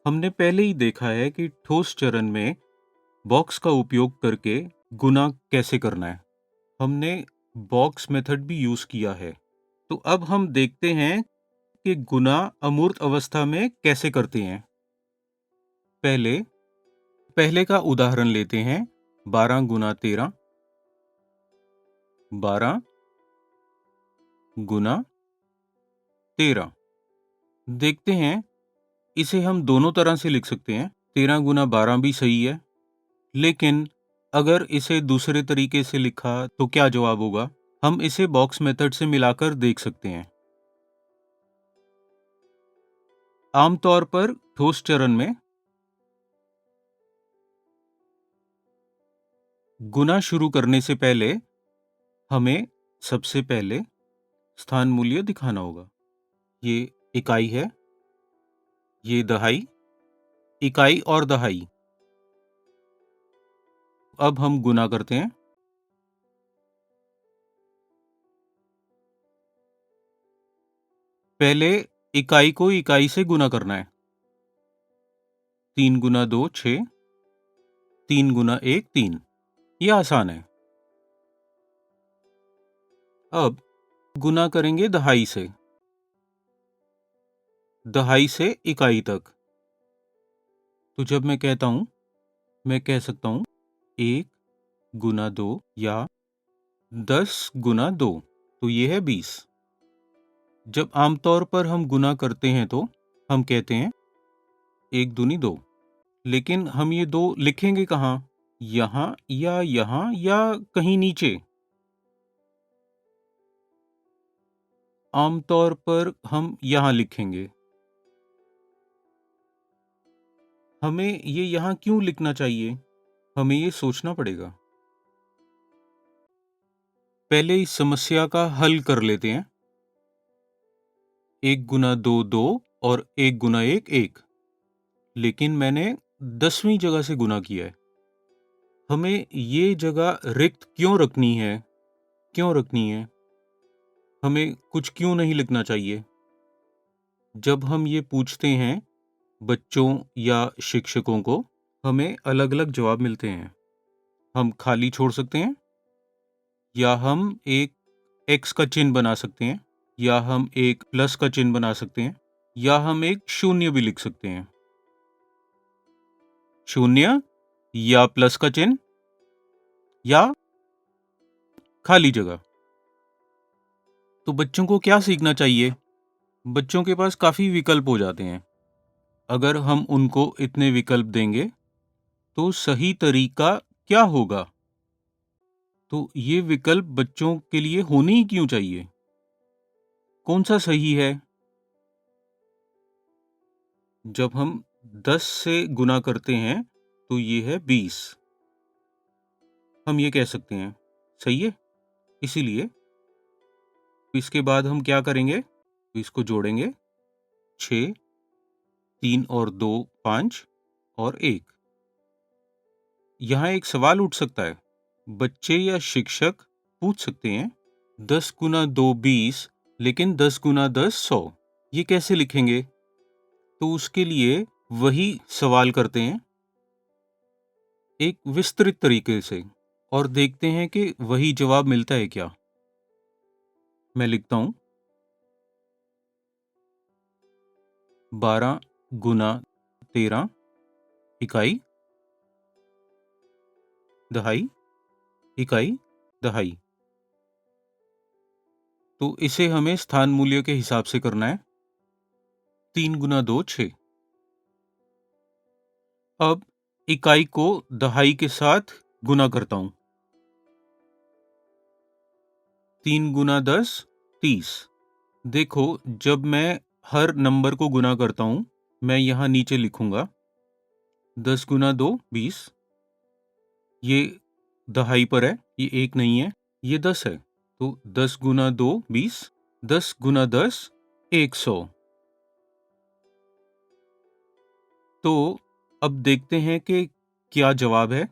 हमने पहले ही देखा है कि ठोस चरण में बॉक्स का उपयोग करके गुना कैसे करना है। हमने बॉक्स मेथड भी यूज किया है। तो अब हम देखते हैं कि गुना अमूर्त अवस्था में कैसे करते हैं। पहले पहले का उदाहरण लेते हैं। 12 गुना 13, 12 गुना 13। देखते हैं, इसे हम दोनों तरह से लिख सकते हैं। 13 गुना 12 भी सही है, लेकिन अगर इसे दूसरे तरीके से लिखा तो क्या जवाब होगा? हम इसे बॉक्स मेथड से मिलाकर देख सकते हैं। आमतौर पर ठोस चरण में गुना शुरू करने से पहले हमें सबसे पहले स्थान मूल्य दिखाना होगा। ये इकाई है, ये दहाई, इकाई और दहाई। अब हम गुना करते हैं। पहले इकाई को इकाई से गुना करना है। 3 गुना 2 6, 3 गुना 1 3। यह आसान है। अब गुना करेंगे दहाई से, दहाई से इकाई तक। तो जब मैं कहता हूं, मैं कह सकता हूं 1 गुना 2 या 10 गुना 2, तो ये है 20। जब आमतौर पर हम गुना करते हैं तो हम कहते हैं 1 दूनी 2, लेकिन हम ये 2 लिखेंगे कहाँ? यहाँ या कहीं नीचे। आमतौर पर हम यहाँ लिखेंगे। हमें ये यहाँ क्यों लिखना चाहिए? हमें ये सोचना पड़ेगा। पहले इस समस्या का हल कर लेते हैं। 1 गुना 2 2 और 1 गुना 1 1, लेकिन मैंने 10वीं जगह से गुना किया है। हमें ये जगह रिक्त क्यों रखनी है? क्यों रखनी है? हमें कुछ क्यों नहीं लिखना चाहिए? जब हम ये पूछते हैं बच्चों या शिक्षकों को, हमें अलग-अलग जवाब मिलते हैं। हम खाली छोड़ सकते हैं, या हम एक एक्स का चिन्ह बना सकते हैं, या हम एक प्लस का चिन्ह बना सकते हैं, या हम एक शून्य भी लिख सकते हैं। शून्य या प्लस का चिन्ह या खाली जगह। तो बच्चों को क्या सीखना चाहिए? बच्चों के पास काफ़ी विकल्प हो जाते हैं। अगर हम उनको इतने विकल्प देंगे तो सही तरीका क्या होगा? तो ये विकल्प बच्चों के लिए होने ही क्यों चाहिए? कौन सा सही है? जब हम 10 से गुना करते हैं तो ये है 20। हम ये कह सकते हैं, सही है? इसीलिए इसके बाद हम क्या करेंगे? इसको जोड़ेंगे। 6, 3 और 2 5 और 1। यहाँ एक सवाल उठ सकता है। बच्चे या शिक्षक पूछ सकते हैं, 10 गुना 2 20, लेकिन 10 गुना 10 100। ये कैसे लिखेंगे? तो उसके लिए वही सवाल करते हैं एक विस्तृत तरीके से, और देखते हैं कि वही जवाब मिलता है क्या। मैं लिखता हूं 12 गुना 13, इकाई दहाई, इकाई दहाई। तो इसे हमें स्थान मूल्य के हिसाब से करना है। 3 गुना 2 6। अब इकाई को दहाई के साथ गुना करता हूं। 3 गुना 10 30। देखो, जब मैं हर नंबर को गुना करता हूं, मैं यहां नीचे लिखूंगा 10 गुना 2 20। ये दहाई पर है, ये 1 नहीं है, ये 10 है। तो 10 गुना 2 20, 10 गुना 10 100। तो अब देखते हैं कि क्या जवाब है।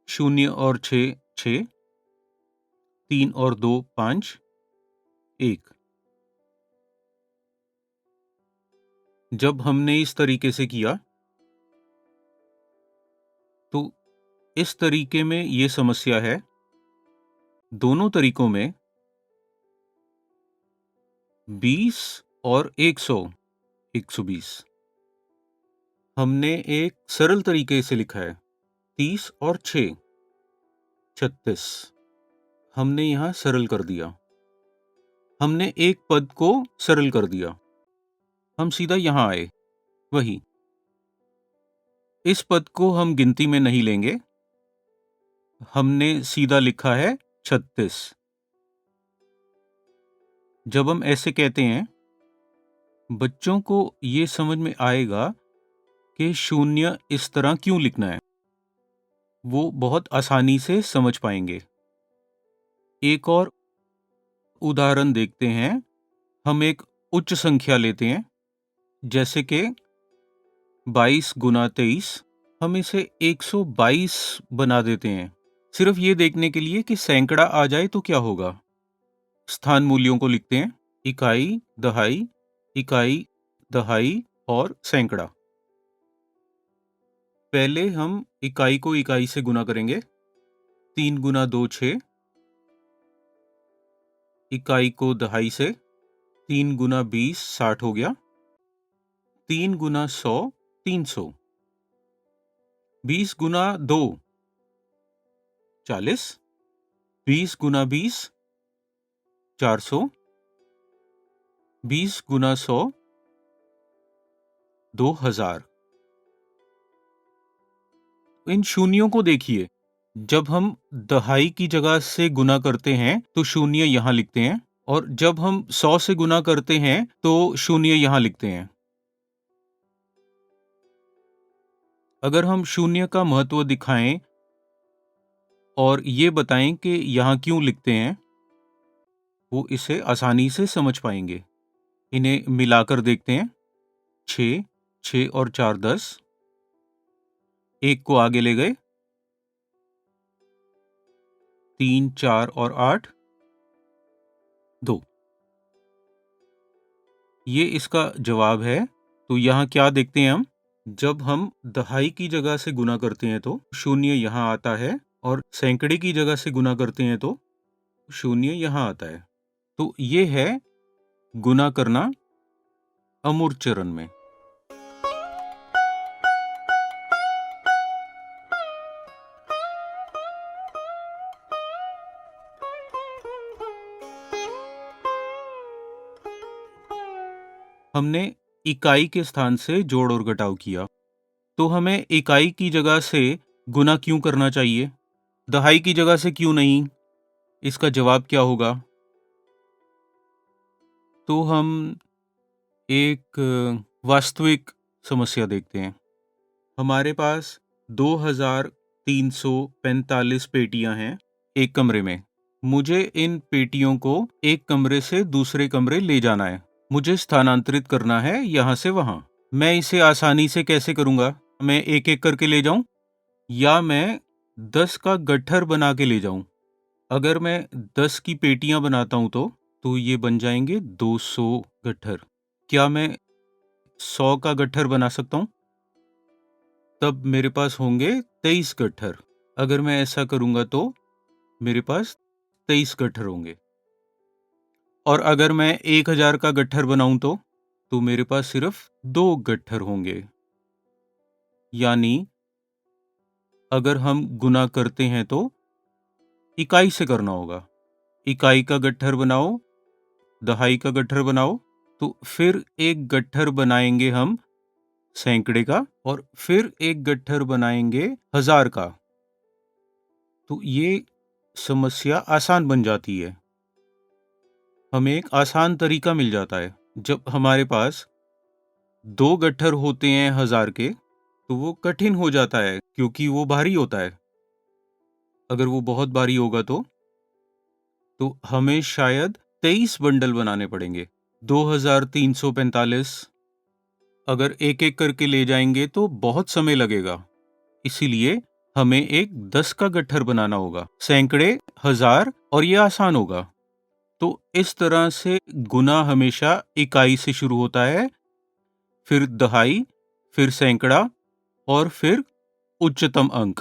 0 और 6 6, 3 और 2 5, 1। जब हमने इस तरीके से किया, तो इस तरीके में ये समस्या है। दोनों तरीकों में 20 और 100, 120। हमने एक सरल तरीके से लिखा है, 30 और 6, 36। हमने यहाँ सरल कर दिया। हमने एक पद को सरल कर दिया। हम सीधा यहाँ आए। वही, इस पद को हम गिनती में नहीं लेंगे। हमने सीधा लिखा है 36। जब हम ऐसे कहते हैं, बच्चों को ये समझ में आएगा कि शून्य इस तरह क्यों लिखना है। वो बहुत आसानी से समझ पाएंगे। एक और उदाहरण देखते हैं। हम एक उच्च संख्या लेते हैं, जैसे कि 22 गुना 23। हम इसे 122 बना देते हैं, सिर्फ ये देखने के लिए कि सैकड़ा आ जाए तो क्या होगा। स्थान मूल्यों को लिखते हैं, इकाई, दहाई और सैकड़ा। पहले हम इकाई को इकाई से गुना करेंगे। 3 गुना 2 6। इकाई को दहाई से। 3 गुना 20 60 हो गया। 3 गुना 100 300। 20 गुना 2 40। 20 गुना 20 400। 20 गुना 100 2000। इन शून्यों को देखिए। जब हम दहाई की जगह से गुना करते हैं तो शून्य यहाँ लिखते हैं, और जब हम 100 से गुना करते हैं तो शून्य यहाँ लिखते हैं। अगर हम शून्य का महत्व दिखाएं और ये बताएं कि यहाँ क्यों लिखते हैं, वो इसे आसानी से समझ पाएंगे। इन्हें मिलाकर देखते हैं। 6, 6 और 4 10। एक को आगे ले गए। 3 4 और 8 2। ये इसका जवाब है। तो यहाँ क्या देखते हैं हम, जब हम दहाई की जगह से गुना करते हैं तो शून्य यहाँ आता है, और सैकड़े की जगह से गुना करते हैं तो शून्य यहाँ आता है। तो ये है गुना करना अमूर्त चरण में। हमने इकाई के स्थान से जोड़ और घटाव किया, तो हमें इकाई की जगह से गुना क्यों करना चाहिए, दहाई की जगह से क्यों नहीं? इसका जवाब क्या होगा? तो हम एक वास्तविक समस्या देखते हैं। हमारे पास 2345 पेटियां हैं एक कमरे में। मुझे इन पेटियों को एक कमरे से दूसरे कमरे ले जाना है। मुझे स्थानांतरित करना है यहाँ से वहाँ। मैं इसे आसानी से कैसे करूँगा? मैं एक एक करके ले जाऊँ, या मैं 10 का गट्ठर बना के ले जाऊँ? अगर मैं 10 की पेटियां बनाता हूँ तो ये बन जाएंगे 200 गट्ठर। क्या मैं 100 का गट्ठर बना सकता हूँ? तब मेरे पास होंगे 23 गट्ठर। अगर मैं ऐसा करूँगा तो मेरे पास 23 गट्ठर होंगे। और अगर मैं 1000 का गट्ठर बनाऊं तो मेरे पास सिर्फ 2 गट्ठर होंगे। यानी अगर हम गुना करते हैं तो इकाई से करना होगा। इकाई का गट्ठर बनाओ, दहाई का गट्ठर बनाओ, तो फिर एक गट्ठर बनाएंगे हम सैकड़े का, और फिर एक गट्ठर बनाएंगे 1000 का। तो ये समस्या आसान बन जाती है। हमें एक आसान तरीका मिल जाता है। जब हमारे पास 2 गट्ठर होते हैं 1000 के, तो वो कठिन हो जाता है क्योंकि वो भारी होता है। अगर वो बहुत भारी होगा तो हमें शायद 23 बंडल बनाने पड़ेंगे। 2345 अगर एक एक करके ले जाएंगे तो बहुत समय लगेगा। इसीलिए हमें एक 10 का गट्ठर बनाना होगा, सैकड़े, 1000, और ये आसान होगा। तो इस तरह से गुना हमेशा इकाई से शुरू होता है, फिर दहाई, फिर सैकड़ा और फिर उच्चतम अंक।